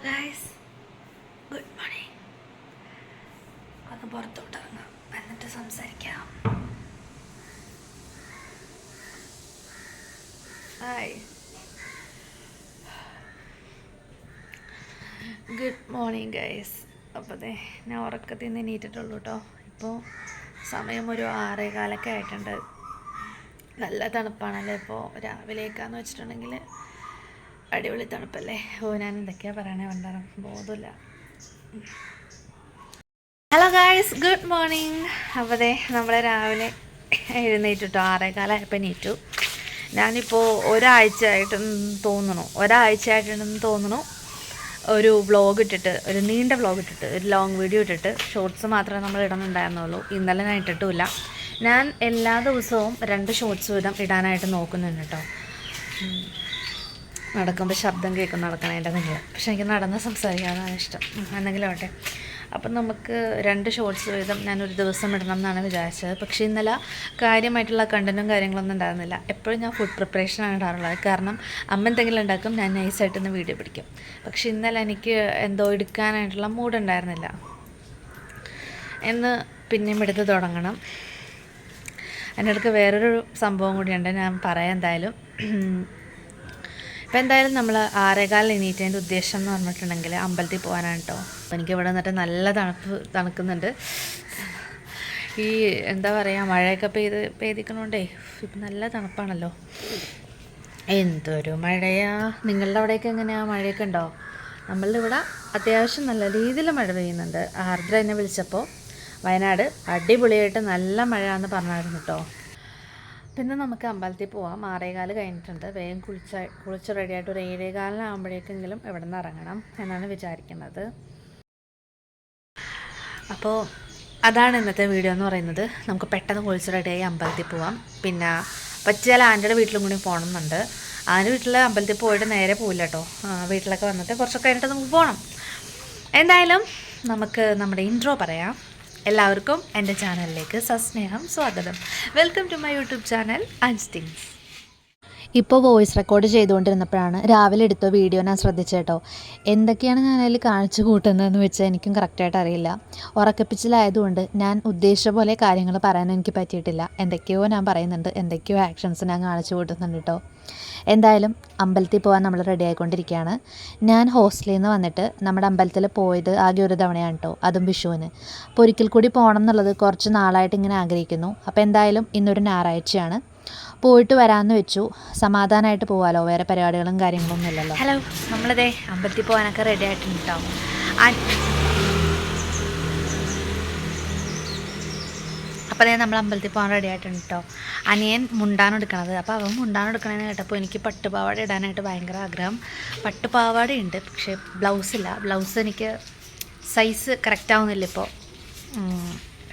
Guys, good morning. ഒന്ന് പുറത്തോട്ട് ഇറങ്ങാം, എന്നിട്ട് സംസാരിക്കാം. Hi, good morning guys. അപ്പോൾ ഞാൻ ഉറക്കത്തിൽ നിന്ന് എണീറ്റിട്ടുള്ളൂ കേട്ടോ. ഇപ്പോൾ സമയം ഒരു 6:15 ആയിട്ടുണ്ട്. നല്ല തണുപ്പാണല്ലേ ഇപ്പോൾ. രാവിലേക്കാന്ന് വെച്ചിട്ടുണ്ടെങ്കിൽ അടിപൊളി തണുപ്പല്ലേ. ഞാൻ എന്തൊക്കെയാണ് പറയണേ വേണ്ടാം, ബോധമില്ല. Hello guys, good morning. അപ്പോൾ നമ്മൾ രാവിലെ എഴുന്നേറ്റിട്ടോ. 6:15 എണീറ്റു. ഞാനിപ്പോൾ ഒരാഴ്ചയായിട്ടുണ്ടെന്ന് തോന്നുന്നു ഒരു വ്ളോഗ് ഇട്ടിട്ട്, ഒരു നീണ്ട വ്ളോഗ് ഇട്ടിട്ട്, ഒരു ലോങ് വീഡിയോ ഇട്ടിട്ട്. ഷോർട്സ് മാത്രമേ നമ്മൾ ഇടുന്നുണ്ടായിരുന്നുള്ളൂ. ഇന്നലെ ഞാൻ ഇട്ടിട്ടുമില്ല. ഞാൻ എല്ലാ ദിവസവും 2 ഷോർട്സ് വീതം ഇടാനായിട്ട് നോക്കുന്നുണ്ട് കേട്ടോ. നടക്കുമ്പോൾ ശബ്ദം കേൾക്കും നടക്കണതിൻ്റെ നിങ്ങൾ. പക്ഷെ എനിക്ക് നടന്ന് സംസാരിക്കാനാണ് ഇഷ്ടം, എന്തെങ്കിലും ആവട്ടെ. അപ്പം നമുക്ക് 2 ഷോർട്സ് വീതം ഞാനൊരു ദിവസം ഇടണം എന്നാണ് വിചാരിച്ചത്. പക്ഷേ ഇന്നലെ കാര്യമായിട്ടുള്ള കണ്ടൻറ്റും കാര്യങ്ങളൊന്നും ഉണ്ടായിരുന്നില്ല. എപ്പോഴും ഞാൻ ഫുഡ് പ്രിപ്പറേഷനാണ് ഇടാറുള്ളത്. കാരണം അമ്മ എന്തെങ്കിലും ഉണ്ടാക്കും, ഞാൻ നൈസായിട്ടൊന്ന് വീഡിയോ പിടിക്കും. പക്ഷേ ഇന്നലെ എനിക്ക് എന്തോ എടുക്കാനായിട്ടുള്ള മൂഡുണ്ടായിരുന്നില്ല. എന്ന് പിന്നെയും എടുത്ത് തുടങ്ങണം. എൻ്റെ അടുക്ക് വേറൊരു സംഭവം കൂടിയുണ്ട്, ഞാൻ പറയാം എന്തായാലും. അപ്പോൾ എന്തായാലും നമ്മൾ 6:15 എണീറ്റതിൻ്റെ ഉദ്ദേശം എന്ന് പറഞ്ഞിട്ടുണ്ടെങ്കിൽ അമ്പലത്തിൽ പോകാനാണ് കേട്ടോ. അപ്പോൾ എനിക്ക് ഇവിടെ നിന്നിട്ട് നല്ല തണുക്കുന്നുണ്ട്. ഈ എന്താ പറയുക, മഴയൊക്കെ പെയ്തിക്കണോണ്ടേ ഇപ്പം നല്ല തണുപ്പാണല്ലോ. എന്തൊരു മഴയാ. നിങ്ങളുടെ അവിടെയൊക്കെ എങ്ങനെയാണ്, മഴയൊക്കെ ഉണ്ടോ? നമ്മളുടെ ഇവിടെ അത്യാവശ്യം നല്ല രീതിയിൽ മഴ പെയ്യുന്നുണ്ട്. ആർദ്ര എന്നെ വിളിച്ചപ്പോൾ വയനാട് അടിപൊളിയായിട്ട് നല്ല മഴയാണെന്ന് പറഞ്ഞായിരുന്നു കേട്ടോ. പിന്നെ നമുക്ക് അമ്പലത്തിൽ പോവാം. 6:15 കഴിഞ്ഞിട്ടുണ്ട്. വേഗം കുളിച്ച് റെഡിയായിട്ട് ഒരു 7:15 ഇവിടെ നിന്ന് ഇറങ്ങണം എന്നാണ് വിചാരിക്കുന്നത്. അപ്പോൾ അതാണ് ഇന്നത്തെ വീഡിയോ എന്ന് പറയുന്നത്. നമുക്ക് പെട്ടെന്ന് കുളിച്ച് റെഡിയായി അമ്പലത്തിൽ പോവാം. പിന്നെ പറ്റിയാൽ ആൻ്റിയുടെ വീട്ടിലും കൂടി പോകണമെന്നുണ്ട്. ആൻ്റെ വീട്ടിൽ അമ്പലത്തിൽ പോയിട്ട് നേരെ പോവില്ല കേട്ടോ. വീട്ടിലൊക്കെ വന്നിട്ട് കുറച്ചൊക്കെ കഴിഞ്ഞിട്ട് നമുക്ക് പോകണം. എന്തായാലും നമുക്ക് നമ്മുടെ ഇൻട്രോ പറയാം. എല്ലാവർക്കും എൻ്റെ ചാനലിലേക്ക് സസ്നേഹം സ്വാഗതം. Welcome to my YouTube channel അഞ്ച് തിങ്സ്. ഇപ്പോൾ വോയിസ് റെക്കോർഡ് ചെയ്തുകൊണ്ടിരുന്നപ്പോഴാണ് രാവിലെ എടുത്ത വീഡിയോ ഞാൻ ശ്രദ്ധിച്ചേട്ടോ. എന്തൊക്കെയാണ് ഞാൻ അതിൽ കാണിച്ചു കൂട്ടുന്നതെന്ന് വെച്ചാൽ എനിക്കും കറക്റ്റായിട്ട് അറിയില്ല. ഉറക്കപ്പിച്ചിലായതുകൊണ്ട് ഞാൻ ഉദ്ദേശിച്ച പോലെ കാര്യങ്ങൾ പറയാൻ എനിക്ക് പറ്റിയിട്ടില്ല. എന്തൊക്കെയോ ഞാൻ പറയുന്നുണ്ട്, എന്തൊക്കെയോ ആക്ഷൻസ് ഞാൻ കാണിച്ചു കൂട്ടുന്നുണ്ട് കേട്ടോ. എന്തായാലും അമ്പലത്തിൽ പോകാൻ നമ്മൾ റെഡി ആയിക്കൊണ്ടിരിക്കുകയാണ്. ഞാൻ ഹോസ്റ്റലിൽ നിന്ന് വന്നിട്ട് നമ്മുടെ അമ്പലത്തിൽ പോയത് ആകെ ഒരു തവണയാണ് കേട്ടോ, അതും വിഷുവിന്. അപ്പോൾ ഒരിക്കൽ കൂടി പോകണം എന്നുള്ളത് കുറച്ച് നാളായിട്ട് ഇങ്ങനെ ആഗ്രഹിക്കുന്നു. അപ്പോൾ എന്തായാലും ഇന്നൊരു ഞായറാഴ്ചയാണ്, പോയിട്ട് വരാമെന്ന് വെച്ചു. സമാധാനമായിട്ട് പോകാമല്ലോ, വേറെ പരിപാടികളും കാര്യങ്ങളൊന്നും ഇല്ലല്ലോ. ഹലോ, നമ്മളിതേ അമ്പലത്തിൽ പോകാനൊക്കെ റെഡി ആയിട്ടുണ്ട് കേട്ടോ. അപ്പോൾ നമ്മൾ അമ്പലത്തിൽ പോകാൻ റെഡി ആയിട്ടുണ്ട് കേട്ടോ. അനിയൻ മുണ്ടാണ് എടുക്കണത്. അപ്പോൾ അവൻ മുണ്ടാണ് എടുക്കണമെന്ന് കേട്ടപ്പോൾ എനിക്ക് പട്ടുപാവാട ഇടാനായിട്ട് ഭയങ്കര ആഗ്രഹം. പട്ടുപാവാടയുണ്ട്, പക്ഷേ ബ്ലൗസില്ല. ബ്ലൗസ് എനിക്ക് സൈസ് കറക്റ്റ് ആവുന്നില്ല ഇപ്പോൾ.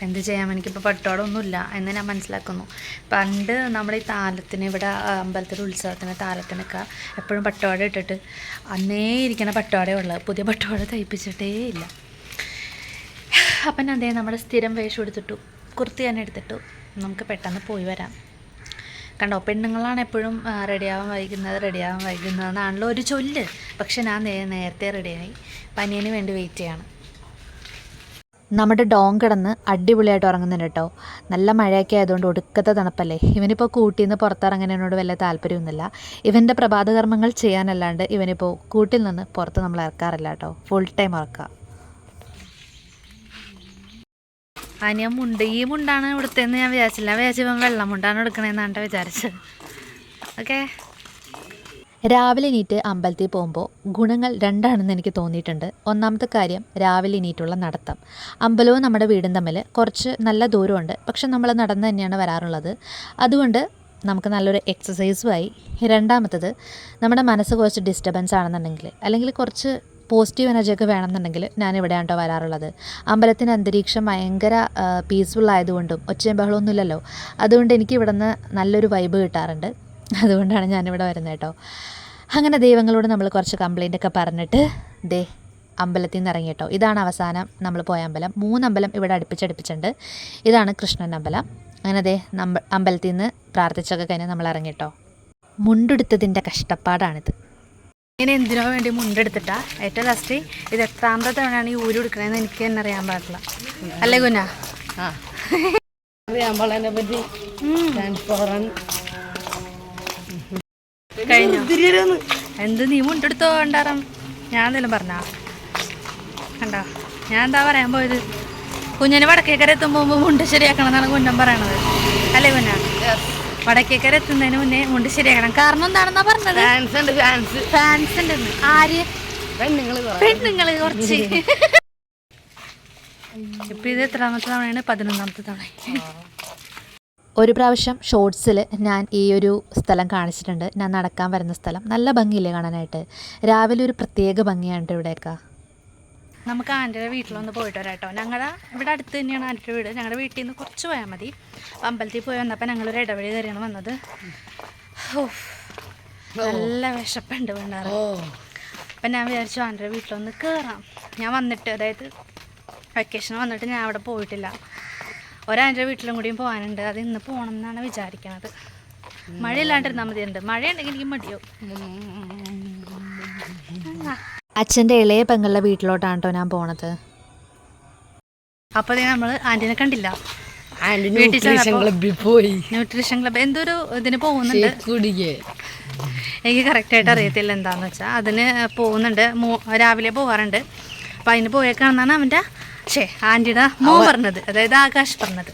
എന്ത് ചെയ്യാം, എനിക്കിപ്പോൾ പട്ടുപാവാട ഒന്നുമില്ല എന്ന് ഞാൻ മനസ്സിലാക്കുന്നു. പണ്ട് നമ്മുടെ ഈ താലത്തിന്, ഇവിടെ അമ്പലത്തിൻ്റെ ഉത്സവത്തിന് താലത്തിനൊക്കെ എപ്പോഴും പട്ടുപാവാട ഇട്ടിട്ട് അന്നേ ഇരിക്കണ പട്ടുപാടയേ ഉള്ളത്. പുതിയ പട്ടുപാവാട തയ്പ്പിച്ചിട്ടേ ഇല്ല. അപ്പം ഞാൻ നമ്മുടെ സ്ഥിരം വേഷം എടുത്തിട്ടു, കുർത്തി തന്നെ എടുത്തിട്ടു. നമുക്ക് പെട്ടെന്ന് പോയി വരാം. കണ്ടോ, പെണ്ണുങ്ങളാണ് എപ്പോഴും റെഡിയാവാൻ വൈകുന്നതെന്നാണല്ലോ ഒരു ചൊല്ല്. പക്ഷെ ഞാൻ നേരത്തെ റെഡിയായി. പനിയന് വേണ്ടി വെയിറ്റ് ചെയ്യാണ്. നമ്മുടെ ഡോൺ കിടന്ന് അടിപൊളിയായിട്ട് ഉറങ്ങുന്നുണ്ട് കേട്ടോ. നല്ല മഴയൊക്കെ ആയതുകൊണ്ട് ഒടുക്കത്തെ തണുപ്പല്ലേ. ഇവനിപ്പോൾ കൂട്ടിൽ നിന്ന് പുറത്തിറങ്ങുന്നതിനോട് വലിയ താല്പര്യമൊന്നുമില്ല. ഇവൻ്റെ പ്രഭാതകർമ്മങ്ങൾ ചെയ്യാനല്ലാണ്ട് ഇവനിപ്പോൾ കൂട്ടിൽ നിന്ന് പുറത്ത് നമ്മൾ ഇറക്കാറില്ല കേട്ടോ. ഫുൾ ടൈം ഇറക്കുക. ഞാൻ ഈ മുണ്ടാണ് ഇവിടുത്തെന്ന് ഞാൻ വിചാരിച്ചില്ല. ഇവൻ വെള്ളം മുണ്ടാണ് എടുക്കണേന്നാണ് വിചാരിച്ചത്. ഓക്കെ. രാവിലെ എണീറ്റ് അമ്പലത്തിൽ പോകുമ്പോൾ ഗുണങ്ങൾ 2ആണെന്ന് എനിക്ക് തോന്നിയിട്ടുണ്ട്. ഒന്നാമത്തെ കാര്യം, രാവിലെ എണീറ്റുള്ള നടത്തം. അമ്പലവും നമ്മുടെ വീടും തമ്മിൽ കുറച്ച് നല്ല ദൂരമുണ്ട്, പക്ഷെ നമ്മൾ നടന്ന് തന്നെയാണ് വരാറുള്ളത്. അതുകൊണ്ട് നമുക്ക് നല്ലൊരു എക്സസൈസുമായി. രണ്ടാമത്തത്, നമ്മുടെ മനസ്സ് കുറച്ച് ഡിസ്റ്റർബൻസ് ആണെന്നുണ്ടെങ്കിൽ, അല്ലെങ്കിൽ കുറച്ച് പോസിറ്റീവ് എനർജിയൊക്കെ വേണമെന്നുണ്ടെങ്കിൽ ഞാനിവിടെയാണ് കേട്ടോ വരാറുള്ളത്. അമ്പലത്തിൻ്റെ അന്തരീക്ഷം ഭയങ്കര പീസ്ഫുൾ ആയതുകൊണ്ടും ഒച്ചയും ബഹളമൊന്നും ഇല്ലല്ലോ, അതുകൊണ്ട് എനിക്ക് ഇവിടെ നിന്ന് നല്ലൊരു വൈബ് കിട്ടാറുണ്ട്. അതുകൊണ്ടാണ് ഞാനിവിടെ വരുന്നത് കേട്ടോ. അങ്ങനെ ദൈവങ്ങളോട് നമ്മൾ കുറച്ച് കംപ്ലൈൻ്റൊക്കെ പറഞ്ഞിട്ട് അമ്പലത്തിൽ നിന്ന് ഇറങ്ങി കേട്ടോ. ഇതാണ് അവസാനം നമ്മൾ പോയ അമ്പലം. 3 അമ്പലം ഇവിടെ അടുപ്പിച്ചടുപ്പിച്ചുണ്ട്. ഇതാണ് കൃഷ്ണൻ അമ്പലം. അങ്ങനെ അമ്പലത്തിൽ നിന്ന് പ്രാർത്ഥിച്ചൊക്കെ കഴിഞ്ഞ് നമ്മൾ ഇറങ്ങി കേട്ടോ. മുണ്ടെടുത്തതിൻ്റെ കഷ്ടപ്പാടാണിത്. ഇങ്ങനെ എന്തിനോ വേണ്ടി മുണ്ടെടുത്തിട്ടാ ഏറ്റവും ലാസ്റ്റ് ഇത് എത്രാമത്തെ തവണയാണ് ഈ ഊര് എടുക്കണേന്ന് എനിക്ക് തന്നെ അറിയാൻ പാടില്ല. അല്ലേ കുഞ്ഞാ? അറിയാൻ പാടിനെ പറ്റി കഴിഞ്ഞു. എന്ത് നീ മുണ്ടെടുത്തോ കണ്ടാറാം? ഞാൻ എന്തെങ്കിലും പറഞ്ഞാ കണ്ടോ? ഞാൻ എന്താ പറയാൻ പോയത്? കുഞ്ഞിന് വടക്കേക്കര എത്തുമ്പോൾ മുണ്ട് ശരിയാക്കണം എന്നാണ് കുഞ്ഞൻ പറയണത്. അല്ലേ കുഞ്ഞാ? വടക്കേക്കര എത്തുന്നതിന് മുന്നേ മുണ്ട് ശരിയാക്കണം. കാരണം എന്താണെന്നാ പറഞ്ഞത്? ഫാൻസ് ഉണ്ടെന്ന്. ആര്? പെണ്ണുങ്ങള് കുറച്ച്. ഇപ്പൊ ഇത് എത്രാമത്തെ തവണയാണ്? 11ാമത്തെ തവണ. ഒരു പ്രാവശ്യം ഷോർട്സിൽ ഞാൻ ഈ ഒരു സ്ഥലം കാണിച്ചിട്ടുണ്ട്. ഞാൻ നടക്കാൻ വരുന്ന സ്ഥലം. നല്ല ഭംഗിയില്ലേ കാണാനായിട്ട്? രാവിലെ ഒരു പ്രത്യേക ഭംഗിയാണ് ഇവിടെയൊക്കെ. നമുക്ക് ആൻറ്റിയുടെ വീട്ടിലൊന്ന് പോയിട്ട് വരാം കേട്ടോ. ഞങ്ങളുടെ ഇവിടെ അടുത്ത് തന്നെയാണ് ആൻറ്റിയുടെ വീട്. ഞങ്ങളുടെ വീട്ടിൽ നിന്ന് കുറച്ച് പോയാൽ മതി. അമ്പലത്തിൽ പോയി വന്നപ്പോൾ ഞങ്ങളൊരു ഇടവഴി കയറിയാണ് വന്നത്. നല്ല വിശപ്പുണ്ട് വേണ്ടാറ്. അപ്പം ഞാൻ വിചാരിച്ചു ആൻറ്റിയുടെ വീട്ടിലൊന്ന് കയറാം. ഞാൻ വന്നിട്ട്, അതായത് വെക്കേഷൻ വന്നിട്ട് ഞാൻ അവിടെ പോയിട്ടില്ല. ഒരാൻ്റെ വീട്ടിലും കൂടിയും പോകാനുണ്ട്. അത് ഇന്ന് പോകണം എന്നാണ് വിചാരിക്കണത്. മഴയില്ലാണ്ടിരുന്നാൽ മതിയുണ്ട്. മഴയുണ്ടെങ്കിൽ എനിക്ക് മടിയോ. അച്ഛൻ്റെ ഇളയ പെങ്ങളുടെ വീട്ടിലോട്ടാണ് കേട്ടോ ഞാൻ പോണത്. അപ്പോൾ നമ്മൾ ആൻറ്റിനെ കണ്ടില്ല. ന്യൂട്രീഷൻ ക്ലബ് എന്തൊരു ഇതിന് പോകുന്നുണ്ട്. എനിക്ക് കറക്റ്റായിട്ട് അറിയത്തില്ല എന്താണെന്ന് വെച്ചാൽ. അതിന് പോകുന്നുണ്ട്. രാവിലെ പോകാറുണ്ട്. അപ്പം അതിന് പോയേക്കാണെന്നാണ് അവൻ്റെ ആൻറ്റിയുടെ മോൻ പറഞ്ഞത്, അതായത് ആകാശ് പറഞ്ഞത്.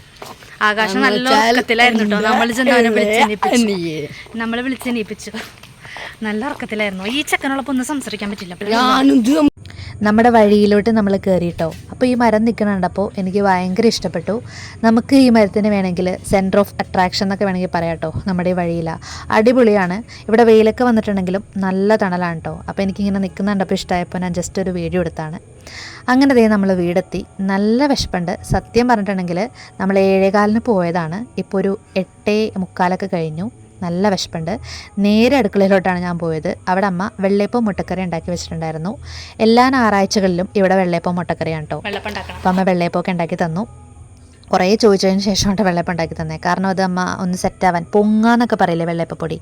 ആകാശം നല്ല ഉറക്കത്തിലായിരുന്നു കേട്ടോ. നമ്മൾ വിളിച്ചെണീപ്പിച്ചു. നല്ല ഉറക്കത്തിലായിരുന്നു. ഈ ചെക്കനോടൊപ്പം ഒന്നും സംസാരിക്കാൻ പറ്റില്ല. നമ്മുടെ വഴിയിലോട്ട് നമ്മൾ കയറിയിട്ടോ. അപ്പോൾ ഈ മരം നിൽക്കണുണ്ടപ്പോൾ എനിക്ക് ഭയങ്കര ഇഷ്ടപ്പെട്ടു. നമുക്ക് ഈ മരത്തിന് വേണമെങ്കിൽ സെൻറ്റർ ഓഫ് അട്രാക്ഷൻ എന്നൊക്കെ വേണമെങ്കിൽ പറയാം കേട്ടോ. നമ്മുടെ ഈ വഴിയിലാണ്. അടിപൊളിയാണ്. ഇവിടെ വെയിലൊക്കെ വന്നിട്ടുണ്ടെങ്കിലും നല്ല തണലാണ് കേട്ടോ. അപ്പോൾ എനിക്കിങ്ങനെ നിൽക്കുന്നുണ്ടപ്പോൾ ഇഷ്ടമായപ്പോൾ ഞാൻ ജസ്റ്റ് ഒരു വീഡിയോ എടുത്താണ്. അങ്ങനെ ദേ നമ്മൾ വീടെത്തി. നല്ല വിശപ്പുണ്ട്. സത്യം പറഞ്ഞിട്ടുണ്ടെങ്കിൽ നമ്മൾ 7:15 പോയതാണ്. ഇപ്പോൾ ഒരു 8:45 കഴിഞ്ഞു. നല്ല വിശപ്പുണ്ട്. നേരെ അടുക്കളയിലോട്ടാണ് ഞാൻ പോയത്. അവിടെ അമ്മ വെള്ളയപ്പം മുട്ടക്കറി ഉണ്ടാക്കി വെച്ചിട്ടുണ്ടായിരുന്നു. എല്ലാ ഞായറാഴ്ചകളിലും ഇവിടെ വെള്ളയപ്പം മുട്ടക്കറിയാണ് കേട്ടോ. അപ്പം അമ്മ വെള്ളയപ്പമൊക്കെ ഉണ്ടാക്കി തന്നു. കുറേ ചോദിച്ചതിന് ശേഷമാണ് വെള്ളയപ്പം ഉണ്ടാക്കി തന്നെ. കാരണം അത് അമ്മ ഒന്ന് സെറ്റാവാൻ, പൊങ്ങാന്നൊക്കെ പറയില്ലേ വെള്ളയപ്പപ്പൊടി,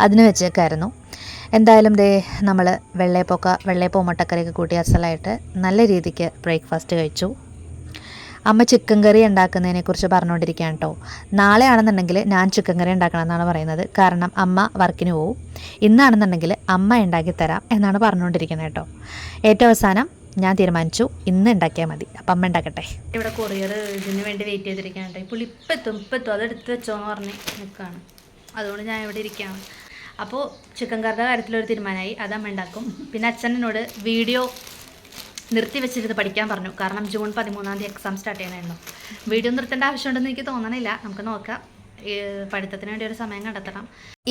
അതിന് വെച്ചേക്കായിരുന്നു. എന്തായാലും ദേ നമ്മൾ വെള്ളയപ്പവും മുട്ടക്കറിയൊക്കെ കൂട്ടി അസലായിട്ട് നല്ല രീതിക്ക് ബ്രേക്ക്ഫാസ്റ്റ് കഴിച്ചു. അമ്മ ചിക്കൻ കറി ഉണ്ടാക്കുന്നതിനെക്കുറിച്ച് പറഞ്ഞുകൊണ്ടിരിക്കുകയാണ് കേട്ടോ. നാളെ ആണെന്നുണ്ടെങ്കിൽ ഞാൻ ചിക്കൻ കറി ഉണ്ടാക്കണം എന്നാണ് പറയുന്നത്. കാരണം അമ്മ വർക്കിന് പോവും. ഇന്നാണെന്നുണ്ടെങ്കിൽ അമ്മ ഉണ്ടാക്കി തരാം എന്നാണ് പറഞ്ഞുകൊണ്ടിരിക്കുന്നത് കേട്ടോ. ഏറ്റവും അവസാനം ഞാൻ തീരുമാനിച്ചു ഇന്ന് ഉണ്ടാക്കിയാൽ മതി. അപ്പം അമ്മ ഉണ്ടാക്കട്ടെ. ഇവിടെ കൊറിയർ ഇതിന് വേണ്ടി വെയിറ്റ് ചെയ്തിരിക്കുകയാണ് കേട്ടോ. ഇപ്പോൾ ഇപ്പം അത് എടുത്ത് വെച്ചോന്ന് പറഞ്ഞ് നിൽക്കുകയാണ്. അതുകൊണ്ട് ഞാൻ ഇവിടെ ഇരിക്കുകയാണ്. അപ്പോൾ ചിക്കൻ കറിയുടെ കാര്യത്തിലൊരു തീരുമാനമായി. അത് അമ്മ ഉണ്ടാക്കും. പിന്നെ അച്ഛനോട് വീഡിയോ നിർത്തി വെച്ചിരുന്ന് പഠിക്കാൻ പറഞ്ഞു. കാരണം ജൂൺ 13 എക്സാം സ്റ്റാർട്ട് ചെയ്യാനായിരുന്നു. വീഡിയോ നിർത്തേണ്ട ആവശ്യമുണ്ടെന്ന് എനിക്ക് തോന്നണില്ല. നമുക്ക് നോക്കാം. പഠിത്തത്തിന് വേണ്ടി ഒരു സമയം കണ്ടെത്തണം.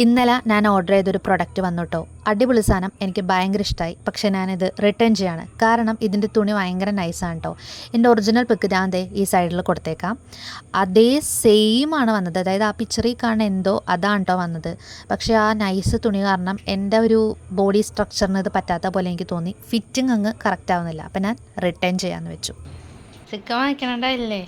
ഇന്നലെ ഞാൻ ഓർഡർ ചെയ്തൊരു പ്രൊഡക്റ്റ് വന്നു കേട്ടോ. അടിപൊളി സാധനം. എനിക്ക് ഭയങ്കര ഇഷ്ടമായി. പക്ഷേ ഞാനിത് റിട്ടേൺ ചെയ്യാണ്. കാരണം ഇതിൻ്റെ തുണി ഭയങ്കര നൈസാണ് കേട്ടോ. എൻ്റെ ഒറിജിനൽ പിക്ക് ഞാൻ ഈ സൈഡിൽ കൊടുത്തേക്കാം. അതേ സെയിം ആണ് വന്നത്. അതായത് ആ പിക്ചറിൽ കാണുന്ന എന്തോ അതാണ് കേട്ടോ വന്നത്. പക്ഷേ ആ നൈസ് തുണി കാരണം എൻ്റെ ഒരു ബോഡി സ്ട്രക്ചറിന് ഇത് പറ്റാത്ത പോലെ എനിക്ക് തോന്നി. ഫിറ്റിംഗ് അങ്ങ് കറക്റ്റ് ആവുന്നില്ല. അപ്പം ഞാൻ റിട്ടേൺ ചെയ്യാമെന്ന് വെച്ചു. ചിക്കൻ വാങ്ങിക്കണല്ലേ?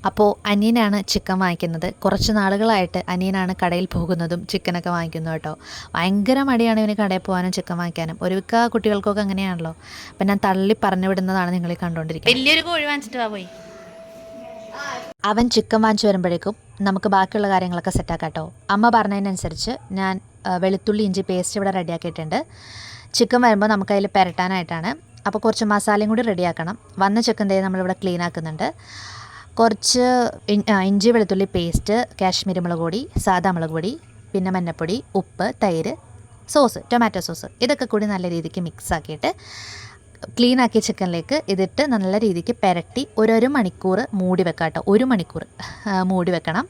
അപ്പോൾ അനിയനാണ് ചിക്കൻ വാങ്ങിക്കുന്നത്. കുറച്ച് നാളുകളായിട്ട് അനിയനാണ് കടയിൽ പോകുന്നതും ചിക്കനൊക്കെ വാങ്ങിക്കുന്നത് കേട്ടോ. ഭയങ്കര മടിയാണ് ഇവന് കടയിൽ പോകാനും ചിക്കൻ വാങ്ങിക്കാനും. ഒരുമിക്ക കുട്ടികൾക്കൊക്കെ അങ്ങനെയാണല്ലോ. അപ്പം ഞാൻ തള്ളി പറഞ്ഞു വിടുന്നതാണ് നിങ്ങൾ കണ്ടുകൊണ്ടിരിക്കുന്നത്. വലിയൊരു കോഴി വാങ്ങിച്ചിട്ട് പോയി. അവൻ ചിക്കൻ വാങ്ങിച്ചു വരുമ്പോഴേക്കും നമുക്ക് ബാക്കിയുള്ള കാര്യങ്ങളൊക്കെ സെറ്റാക്കാം കേട്ടോ. അമ്മ പറഞ്ഞതിനനുസരിച്ച് ഞാൻ വെളുത്തുള്ളി ഇഞ്ചി പേസ്റ്റ് ഇവിടെ റെഡിയാക്കിയിട്ടുണ്ട്. ചിക്കൻ വരുമ്പോൾ നമുക്ക് അതിൽ പുരട്ടാനായിട്ടാണ്. അപ്പോൾ കുറച്ച് മസാലയും കൂടി റെഡിയാക്കണം. വന്ന ചിക്കൻ തേ നമ്മളിവിടെ ക്ലീൻ ആക്കുന്നുണ്ട്. കുറച്ച് ഇഞ്ചി വെളുത്തുള്ളി പേസ്റ്റ്, കാശ്മീരി മുളക് പൊടി, സാദാ മുളക് പൊടി, പിന്നെ മഞ്ഞൾപ്പൊടി, ഉപ്പ്, തൈര്, സോസ്, ടൊമാറ്റോ സോസ്, ഇതൊക്കെ കൂടി നല്ല രീതിക്ക് മിക്സ് ആക്കിയിട്ട് ക്ലീൻ ആക്കിയ ചിക്കനിലേക്ക് ഇതിട്ട് നല്ല രീതിക്ക് പുരട്ടി ഒരു മണിക്കൂർ മൂടി വെക്കാം കേട്ടോ. 1 മണിക്കൂർ മൂടി വെക്കണം.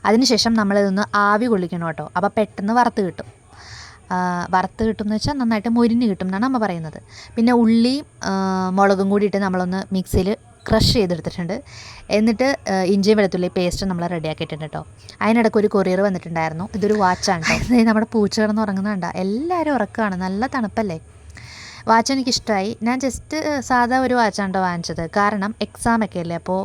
അതിനുശേഷം നമ്മളിതൊന്ന് ആവി കൊള്ളിക്കണം കേട്ടോ. അപ്പോൾ പെട്ടെന്ന് വറുത്ത് കിട്ടും. എന്ന് വെച്ചാൽ നന്നായിട്ട് മൊരിഞ്ഞ് കിട്ടും എന്നാണ് അമ്മ പറയുന്നത്. പിന്നെ ഉള്ളിയും മുളകും കൂടിയിട്ട് നമ്മളൊന്ന് മിക്സിയിൽ ക്രഷ് ചെയ്തെടുത്തിട്ടുണ്ട്. എന്നിട്ട് ഇഞ്ചിയും വെളുത്തുള്ളി പേസ്റ്റ് നമ്മൾ റെഡിയാക്കിയിട്ടുണ്ട് കേട്ടോ. അതിനിടയ്ക്ക് ഒരു കൊറിയർ വന്നിട്ടുണ്ടായിരുന്നു. ഇതൊരു വാച്ചാണ് കേട്ടോ. നമ്മുടെ പൂച്ച കിടന്ന് ഉറങ്ങുന്നുണ്ടോ? എല്ലാവരും ഉറക്കമാണ്. നല്ല തണുപ്പല്ലേ. വാച്ച് എനിക്കിഷ്ടമായി. ഞാൻ ജസ്റ്റ് സാധാ ഒരു വാച്ചാണ് കേട്ടോ വാങ്ങിച്ചത്. കാരണം എക്സാമൊക്കെ അല്ലേ, അപ്പോൾ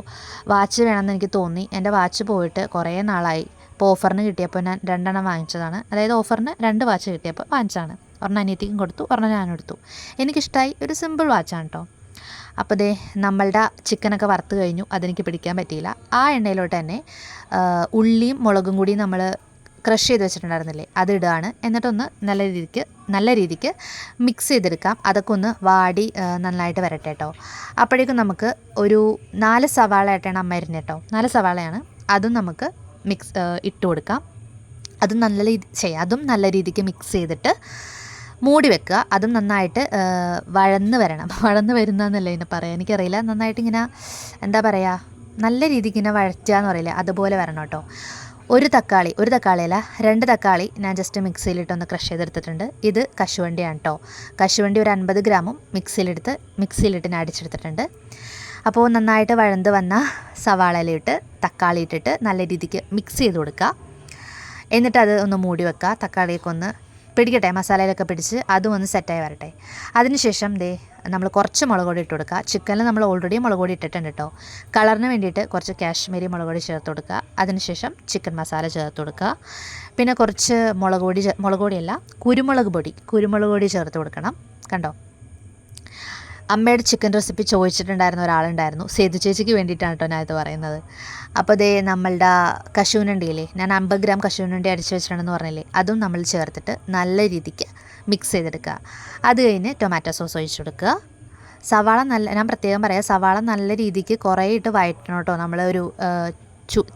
വാച്ച് വേണമെന്ന് എനിക്ക് തോന്നി. എൻ്റെ വാച്ച് പോയിട്ട് കുറേ നാളായി. അപ്പോൾ ഓഫറിന് കിട്ടിയപ്പോൾ ഞാൻ 2 എണ്ണം വാങ്ങിച്ചതാണ്. അതായത് ഓഫറിന് 2 വാച്ച് കിട്ടിയപ്പോൾ വാങ്ങിച്ചതാണ്. ഒരെണ്ണം അനിയത്തിക്കും കൊടുത്തു, ഒരെണ്ണം ഞാനും എടുത്തു. എനിക്കിഷ്ടമായി. ഒരു സിമ്പിൾ വാച്ചാണ് കേട്ടോ. അപ്പോൾ ദേ നമ്മളുടെ ചിക്കനൊക്കെ വറുത്ത് കഴിഞ്ഞു. അതെനിക്ക് പിടിക്കാൻ പറ്റിയില്ല. ആ എണ്ണയിലോട്ട് തന്നെ ഉള്ളിയും മുളകും കൂടി നമ്മൾ ക്രഷ് ചെയ്ത് വെച്ചിട്ടുണ്ടായിരുന്നില്ലേ, അതിടുകയാണ്. എന്നിട്ടൊന്ന് നല്ല രീതിക്ക് മിക്സ് ചെയ്തെടുക്കാം. അതൊക്കെ ഒന്ന് വാടി നന്നായിട്ട് വരട്ടെ കേട്ടോ. അപ്പോഴേക്കും നമുക്ക് ഒരു 4 സവാള ആയിട്ടാണ് അമ്മ അരിഞ്ഞത് കേട്ടോ. 4 സവാളയാണ്. അതും നമുക്ക് ഇട്ട് കൊടുക്കാം. അതും നല്ല രീതിക്ക് മിക്സ് ചെയ്തിട്ട് മൂടി വെക്കുക. അതും നന്നായിട്ട് വഴന്ന് വരുന്നതെന്നല്ല ഇതിനെ പറയാം, എനിക്കറിയില്ല. നന്നായിട്ട് ഇങ്ങനെ എന്താ പറയുക, നല്ല രീതിക്ക് ഇങ്ങനെ വഴറ്റുക എന്ന് പറയില്ല, അതുപോലെ വരണം കേട്ടോ. ഒരു തക്കാളിയല്ല 2 തക്കാളി ഞാൻ ജസ്റ്റ് മിക്സിയിലിട്ടൊന്ന് ക്രഷ് ചെയ്തെടുത്തിട്ടുണ്ട്. ഇത് കശുവണ്ടിയാണ് കേട്ടോ. കശുവണ്ടി ഒരു 50 ഗ്രാമും മിക്സിയിലിട്ട് ഞാൻ അടിച്ചെടുത്തിട്ടുണ്ട്. അപ്പോൾ നന്നായിട്ട് വഴന്ന് വന്ന സവാളയിലിട്ട് തക്കാളി ഇട്ടിട്ട് നല്ല രീതിക്ക് മിക്സ് ചെയ്ത് കൊടുക്കുക. എന്നിട്ട് അത് ഒന്ന് മൂടി വെക്കുക. തക്കാളിയൊക്കെ ഒന്ന് പിടിക്കട്ടെ, മസാലയിലൊക്കെ പിടിച്ച് അതും ഒന്ന് സെറ്റായി വരട്ടെ. അതിനുശേഷം നമ്മൾ കുറച്ച് മുളക് പൊടി ഇട്ട് കൊടുക്കുക. ചിക്കനിൽ നമ്മൾ ഓൾറെഡി മുളക് പൊടി ഇട്ടിട്ടുണ്ട് കേട്ടോ. കളറിന് വേണ്ടിയിട്ട് കുറച്ച് കാശ്മീരി മുളക് പൊടി ചേർത്ത് കൊടുക്കുക. അതിനുശേഷം ചിക്കൻ മസാല ചേർത്ത് കൊടുക്കുക. പിന്നെ കുറച്ച് കുരുമുളക് പൊടി ചേർത്ത് കൊടുക്കണം. കണ്ടോ, അമ്മയുടെ ചിക്കൻ റെസിപ്പി ചോദിച്ചിട്ടുണ്ടായിരുന്ന ഒരാളുണ്ടായിരുന്നു. സേതു ചേച്ചിക്ക് വേണ്ടിയിട്ടാണ് കേട്ടോ ഞാൻ ഇത് പറയുന്നത്. അപ്പോൾ നമ്മളുടെ കശുവണ്ടിയില്ലേ, ഞാൻ 50 ഗ്രാം കശുവണ്ടി അടിച്ച് വെച്ചിട്ടുണ്ടെന്ന് പറഞ്ഞില്ലേ, അതും നമ്മൾ ചേർത്തിട്ട് നല്ല രീതിക്ക് മിക്സ് ചെയ്തെടുക്കുക. അത് കഴിഞ്ഞ് ടൊമാറ്റോ സോസ് ഒഴിച്ച് കൊടുക്കുക. ഞാൻ പ്രത്യേകം പറയാം, സവാള നല്ല രീതിക്ക് കുറേ ഇട്ട് വഴറ്റണം കേട്ടോ. നമ്മളൊരു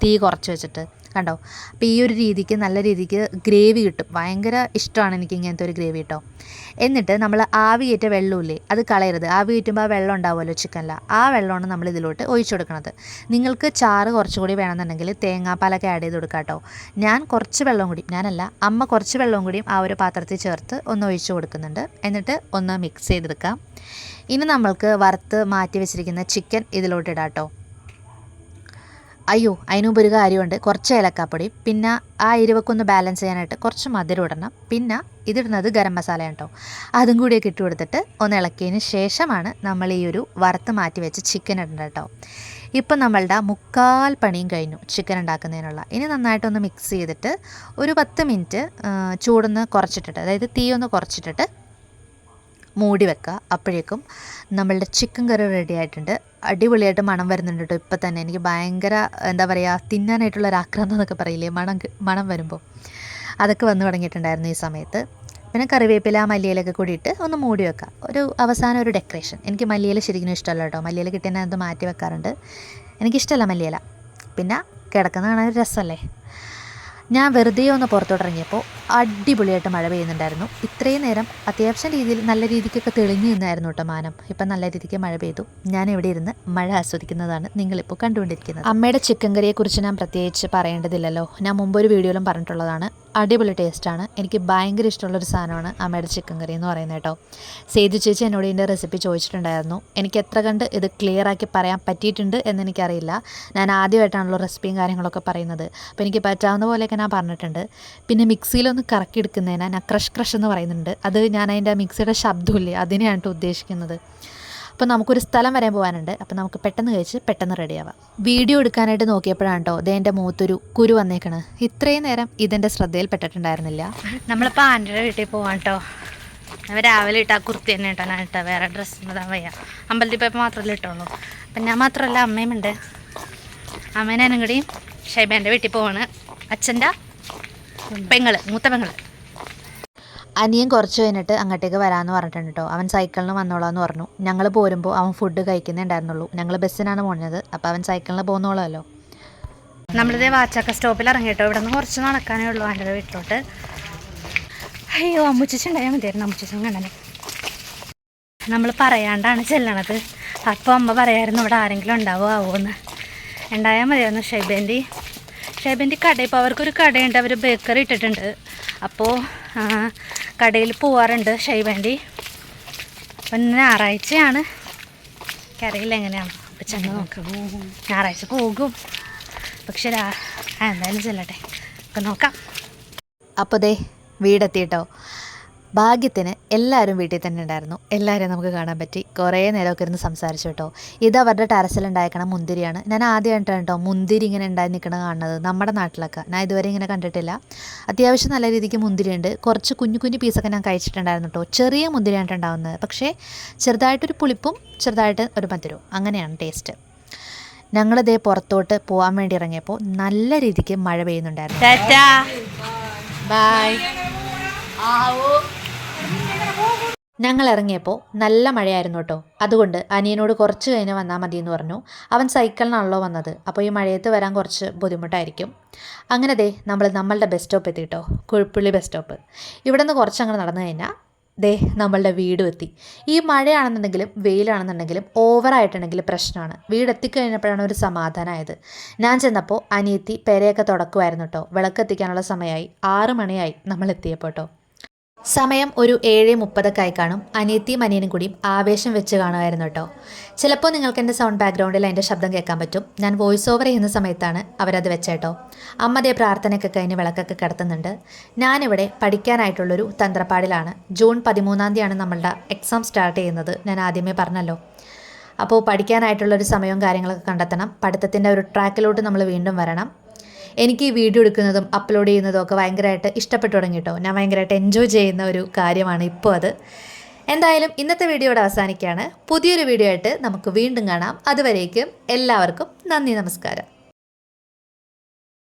തീ കുറച്ച് വെച്ചിട്ട്. കണ്ടോ, അപ്പോൾ ഈ ഒരു രീതിക്ക് നല്ല രീതിക്ക് ഗ്രേവി കിട്ടും. ഭയങ്കര ഇഷ്ടമാണ് എനിക്ക് ഇങ്ങനത്തെ ഒരു ഗ്രേവി കേട്ടോ. എന്നിട്ട് നമ്മൾ ആവിയേറ്റ വെള്ളമില്ലേ, അത് കളയരുത്. ആവി കയറ്റുമ്പോൾ ആ വെള്ളം ഉണ്ടാവുമല്ലോ ചിക്കനിൽ, ആ വെള്ളമാണ് നമ്മൾ ഇതിലോട്ട് ഒഴിച്ചു കൊടുക്കുന്നത്. നിങ്ങൾക്ക് ചാറ് കുറച്ചുകൂടി വേണമെന്നുണ്ടെങ്കിൽ തേങ്ങാപ്പാലൊക്കെ ആഡ് ചെയ്ത് കൊടുക്കാം കേട്ടോ. അമ്മ കുറച്ച് വെള്ളം കൂടിയും ആ ഒരു പാത്രത്തിൽ ചേർത്ത് ഒന്ന് ഒഴിച്ചു കൊടുക്കുന്നുണ്ട്. എന്നിട്ട് ഒന്ന് മിക്സ് ചെയ്തെടുക്കാം. ഇനി നമ്മൾക്ക് വറുത്ത് മാറ്റി വെച്ചിരിക്കുന്ന ചിക്കൻ ഇതിലോട്ട് ഇടാം കേട്ടോ. അതിന് മുമ്പ് ഒരു കാര്യമുണ്ട്. കുറച്ച് ഏലക്കാപ്പൊടി, പിന്നെ ആ എരിവൊക്കെ ഒന്ന് ബാലൻസ് ചെയ്യാനായിട്ട് കുറച്ച് മധുരം ഇടണം. പിന്നെ ഇതിടുന്നത് ഗരം മസാലയാണ് കേട്ടോ. അതും കൂടിയൊക്കെ ഇട്ട് കൊടുത്തിട്ട് ഒന്ന് ഇളക്കിയതിന് ശേഷമാണ് നമ്മൾ ഈ ഒരു വറുത്ത് മാറ്റി വെച്ച് ചിക്കൻ ഇടേണ്ടത് കേട്ടോ. ഇപ്പം നമ്മളുടെ 3/4 പണിയും കഴിഞ്ഞു ചിക്കൻ ഉണ്ടാക്കുന്നതിനുള്ള. ഇനി നന്നായിട്ടൊന്ന് മിക്സ് ചെയ്തിട്ട് ഒരു 10 മിനിറ്റ് ചൂടൊന്ന് കുറച്ചിട്ടിട്ട്, അതായത് തീ ഒന്ന് കുറച്ചിട്ടിട്ട് മൂടി വെക്കുക. അപ്പോഴേക്കും നമ്മളുടെ ചിക്കൻ കറി റെഡി ആയിട്ടുണ്ട്. അടിപൊളിയായിട്ട് മണം വരുന്നുണ്ട് കേട്ടോ. ഇപ്പം തന്നെ എനിക്ക് ഭയങ്കര എന്താ പറയുക, തിന്നാനായിട്ടുള്ളൊരു ആക്രാന്തം എന്നൊക്കെ പറയില്ലേ, മണം വരുമ്പോൾ അതൊക്കെ വന്നു തുടങ്ങിയിട്ടുണ്ടായിരുന്നു ഈ സമയത്ത്. പിന്നെ കറിവേപ്പില മല്ലിയിലൊക്കെ കൂടിയിട്ട് ഒന്ന് മൂടി വെക്കുക. അവസാനം ഒരു ഡെക്കറേഷൻ. എനിക്ക് മല്ലിയില ശരിക്കും ഇഷ്ടമല്ല കേട്ടോ. മല്ലിയില കിട്ടിയാൽ അത് മാറ്റി വെക്കാറുണ്ട്. എനിക്കിഷ്ടമല്ല മല്ലിയില. പിന്നെ കിടക്കുന്ന കാണാൻ ഒരു രസമല്ലേ. ഞാൻ വെറുതെ ഒന്ന് പുറത്തോട്ടിറങ്ങിയപ്പോൾ അടിപൊളിയായിട്ട് മഴ പെയ്യുന്നുണ്ടായിരുന്നു. ഇത്രയും നേരം അത്യാവശ്യം നല്ല രീതിക്കൊക്കെ തെളിഞ്ഞു നിന്നായിരുന്നു കേട്ടോ മാനം. ഇപ്പം നല്ല രീതിക്ക് മഴ പെയ്തു. ഞാൻ ഇവിടെ ഇരുന്ന് മഴ ആസ്വദിക്കുന്നതാണ് നിങ്ങളിപ്പോൾ കണ്ടുകൊണ്ടിരിക്കുന്നത്. അമ്മയുടെ ചിക്കൻ കറിയെക്കുറിച്ച് ഞാൻ പ്രത്യേകിച്ച് പറയേണ്ടതില്ലല്ലോ. ഞാൻ മുമ്പൊരു വീഡിയോയിലും പറഞ്ഞിട്ടുള്ളതാണ്. അടിപൊളി ടേസ്റ്റാണ്. എനിക്ക് ഭയങ്കര ഇഷ്ടമുള്ളൊരു സാധനമാണ് അമ്മയുടെ ചിക്കൻ കറി എന്ന് പറയുന്നത് കേട്ടോ. സേതു ചേച്ചി എന്നോട് ഇതിൻ്റെ റെസിപ്പി ചോദിച്ചിട്ടുണ്ടായിരുന്നു. എനിക്ക് എത്ര കണ്ട് ഇത് ക്ലിയറാക്കി പറയാൻ പറ്റിയിട്ടുണ്ട് എന്നെനിക്കറിയില്ല. ഞാൻ ആദ്യമായിട്ടാണല്ലോ റെസിപ്പിയും കാര്യങ്ങളൊക്കെ പറയുന്നത്. അപ്പോൾ എനിക്ക് പറ്റാവുന്ന പോലെയൊക്കെ ഞാൻ പറഞ്ഞിട്ടുണ്ട്. പിന്നെ മിക്സിയിലൊന്ന് കറക്കി എടുക്കുന്നതിന് ഞാൻ ക്രഷ് എന്ന് പറയുന്നുണ്ട്. അത് ഞാൻ അതിൻ്റെ മിക്സിയുടെ ശബ്ദമില്ലേ, അതിനെയാണ് കേട്ടോ ഉദ്ദേശിക്കുന്നത്. അപ്പോൾ നമുക്കൊരു സ്ഥലം വരെ പോകാനുണ്ട്. അപ്പോൾ നമുക്ക് പെട്ടെന്ന് കഴിച്ച് പെട്ടെന്ന് റെഡിയാവാം. വീഡിയോ എടുക്കാനായിട്ട് നോക്കിയപ്പോഴാണ് കേട്ടോ എൻ്റെ മുഖത്തൊരു കുരു വന്നേക്കണ്. ഇത്രയും നേരം ഇതെൻ്റെ ശ്രദ്ധയിൽപ്പെട്ടിട്ടുണ്ടായിരുന്നില്ല. നമ്മളിപ്പോൾ ആൻ്റിയുടെ വീട്ടിൽ പോകാം കേട്ടോ. അവർ രാവിലെ ഇട്ടാൽ കുർത്തി തന്നെ ഇട്ടാൽ ഞാൻ ഇട്ടാൽ വേറെ ഡ്രസ്സ് ഇടാൻ വയ്യ. അമ്പലത്തിൽ പോയപ്പോൾ മാത്രമല്ലേ ഇട്ടുള്ളൂ. അപ്പം ഞാൻ മാത്രമല്ല, അമ്മയുമുണ്ട്. അമ്മേനും കൂടി ഷൈബേൻ്റെ വീട്ടിൽ പോവാണ്. അച്ഛൻ്റെ മൂത്ത പെങ്ങള്. അനിയൻ കുറച്ച് കഴിഞ്ഞിട്ട് അങ്ങോട്ടേക്ക് വരാമെന്ന് പറഞ്ഞിട്ടുണ്ട് കേട്ടോ. അവൻ സൈക്കിളിന് വന്നോളാന്ന് പറഞ്ഞു. ഞങ്ങൾ പോരുമ്പോൾ അവൻ ഫുഡ് കഴിക്കുന്നേ ഉണ്ടായിരുന്നുള്ളൂ. ഞങ്ങൾ ബസ്സിനാണ് പോകുന്നത്. അപ്പോൾ അവൻ സൈക്കിളിന് പോകുന്നോളല്ലോ. നമ്മളിതേ വാച്ചാക്ക സ്റ്റോപ്പിൽ ഇറങ്ങി കേട്ടോ. ഇവിടെ നിന്ന് കുറച്ച് നടക്കാനേ ഉള്ളൂ എൻ്റെ വീട്ടിലോട്ട്. അയ്യോ, അമ്മുച്ചുണ്ടായാൽ മതിയായിരുന്നു. അമ്മുച്ചും കണ്ടനെ നമ്മൾ പറയാണ്ടാണ് ചെല്ലണത്. അപ്പോൾ അമ്മ പറയായിരുന്നു ഇവിടെ ആരെങ്കിലും ഉണ്ടാവുമോന്ന്. ഉണ്ടായാൽ മതിയായിരുന്നു. ഷൈബേൻ്റെ കട, ഇപ്പോൾ അവർക്കൊരു കടയുണ്ട്. അവർ ബേക്കറി ഇട്ടിട്ടുണ്ട്. അപ്പോൾ കടയിൽ പോവാറുണ്ട് ഷൈബേൻ്റെ. അപ്പം ഞായറാഴ്ചയാണ്. എനിക്കറിയില്ല എങ്ങനെയാണ്. അപ്പം ചെന്ന് നോക്കാം. ഞായറാഴ്ച പോകും. പക്ഷെ എന്തായാലും ചെല്ലട്ടെ, ഒക്കെ നോക്കാം. അപ്പോൾ വീടെത്തി കേട്ടോ. ഭാഗ്യത്തിന് എല്ലാവരും വീട്ടിൽ തന്നെ ഉണ്ടായിരുന്നു. എല്ലാവരെയും നമുക്ക് കാണാൻ പറ്റി. കുറേ നേരമൊക്കെ ഇരുന്ന് സംസാരിച്ചു കേട്ടോ. ഇത് അവരുടെ ടെറസിലുണ്ടായിരിക്കണ മുന്തിരിയാണ്. ഞാൻ ആദ്യമായിട്ടാണ് കേട്ടോ മുന്തിരി ഇങ്ങനെ ഉണ്ടായി നിൽക്കണ കാണുന്നത്. നമ്മുടെ നാട്ടിലൊക്കെ ഞാൻ ഇതുവരെ ഇങ്ങനെ കണ്ടിട്ടില്ല. അത്യാവശ്യം നല്ല രീതിക്ക് മുന്തിരിയുണ്ട്. കുറച്ച് കുഞ്ഞു കുഞ്ഞു പീസൊക്കെ ഞാൻ കഴിച്ചിട്ടുണ്ടായിരുന്നു കേട്ടോ. ചെറിയ മുന്തിരിയാണ് ഉണ്ടാവുന്നത്, പക്ഷേ ചെറുതായിട്ടൊരു പുളിപ്പും ചെറുതായിട്ട് ഒരു മധുരവും, അങ്ങനെയാണ് ടേസ്റ്റ്. ഞങ്ങളിതേ പുറത്തോട്ട് പോകാൻ വേണ്ടി ഇറങ്ങിയപ്പോൾ നല്ല രീതിക്ക് മഴ പെയ്യുന്നുണ്ടായിരുന്നു. Tata bye. ഞങ്ങൾ ഇറങ്ങിയപ്പോൾ നല്ല മഴയായിരുന്നു കേട്ടോ. അതുകൊണ്ട് അനിയനോട് കുറച്ച് കഴിഞ്ഞ് വന്നാൽ മതി എന്ന് പറഞ്ഞു. അവൻ സൈക്കിളിനാണല്ലോ വന്നത്, അപ്പോൾ ഈ മഴയത്ത് വരാൻ കുറച്ച് ബുദ്ധിമുട്ടായിരിക്കും. അങ്ങനെ നമ്മളുടെ ബസ് സ്റ്റോപ്പ് എത്തി കേട്ടോ, കുഴിപ്പുള്ളി ബസ് സ്റ്റോപ്പ്. ഇവിടെ നിന്ന് കുറച്ചങ്ങ് നടന്നു കഴിഞ്ഞാൽ നമ്മളുടെ വീടും എത്തി. ഈ മഴയാണെന്നുണ്ടെങ്കിലും വെയിലാണെന്നുണ്ടെങ്കിലും ഓവറായിട്ടുണ്ടെങ്കിൽ പ്രശ്നമാണ്. വീട് എത്തിക്കഴിഞ്ഞപ്പോഴാണ് ഒരു സമാധാനമായത്. ഞാൻ ചെന്നപ്പോൾ അനിയത്തി പെരയൊക്കെ തുടക്കുമായിരുന്നു കേട്ടോ. വിളക്കെത്തിക്കാനുള്ള സമയമായി. 6 മണിയായി നമ്മൾ എത്തിയപ്പോൾ കേട്ടോ. സമയം ഒരു 7:30 ആയി കാണും. അനിയത്തിയും അനിയനും കൂടിയും ആവേശം വെച്ച് കാണുമായിരുന്നു കേട്ടോ. ചിലപ്പോൾ നിങ്ങൾക്ക് എൻ്റെ സൗണ്ട് ബാക്ക്ഗ്രൗണ്ടിൽ അതിൻ്റെ ശബ്ദം കേൾക്കാൻ പറ്റും. ഞാൻ വോയിസ് ഓവർ ചെയ്യുന്ന സമയത്താണ് അവരത് വെച്ചേട്ടോ. അമ്മതേ പ്രാർത്ഥനയൊക്കെ കഴിഞ്ഞ് വിളക്കൊക്കെ കിടത്തുന്നുണ്ട്. ഞാനിവിടെ പഠിക്കാനായിട്ടുള്ളൊരു തന്ത്രപ്പാടിലാണ്. ജൂൺ 13-ാം തീയതിയാണ് നമ്മളുടെ എക്സാം സ്റ്റാർട്ട് ചെയ്യുന്നത്. ഞാൻ ആദ്യമേ പറഞ്ഞല്ലോ. അപ്പോൾ പഠിക്കാനായിട്ടുള്ളൊരു സമയവും കാര്യങ്ങളൊക്കെ കണ്ടെത്തണം. പഠിത്തത്തിൻ്റെ ഒരു ട്രാക്കിലോട്ട് നമ്മൾ വീണ്ടും വരണം. എനിക്ക് ഈ വീഡിയോ എടുക്കുന്നതും അപ്ലോഡ് ചെയ്യുന്നതും ഒക്കെ ഭയങ്കരമായിട്ട് ഇഷ്ടപ്പെട്ടു തുടങ്ങി കേട്ടോ. ഞാൻ ഭയങ്കരമായിട്ട് എൻജോയ് ചെയ്യുന്ന ഒരു കാര്യമാണ് ഇപ്പോൾ അത്. എന്തായാലും ഇന്നത്തെ വീഡിയോ ഇവിടെ അവസാനിക്കുകയാണ്. പുതിയൊരു വീഡിയോ ആയിട്ട് നമുക്ക് വീണ്ടും കാണാം. അതുവരേക്കും എല്ലാവർക്കും നന്ദി, നമസ്കാരം.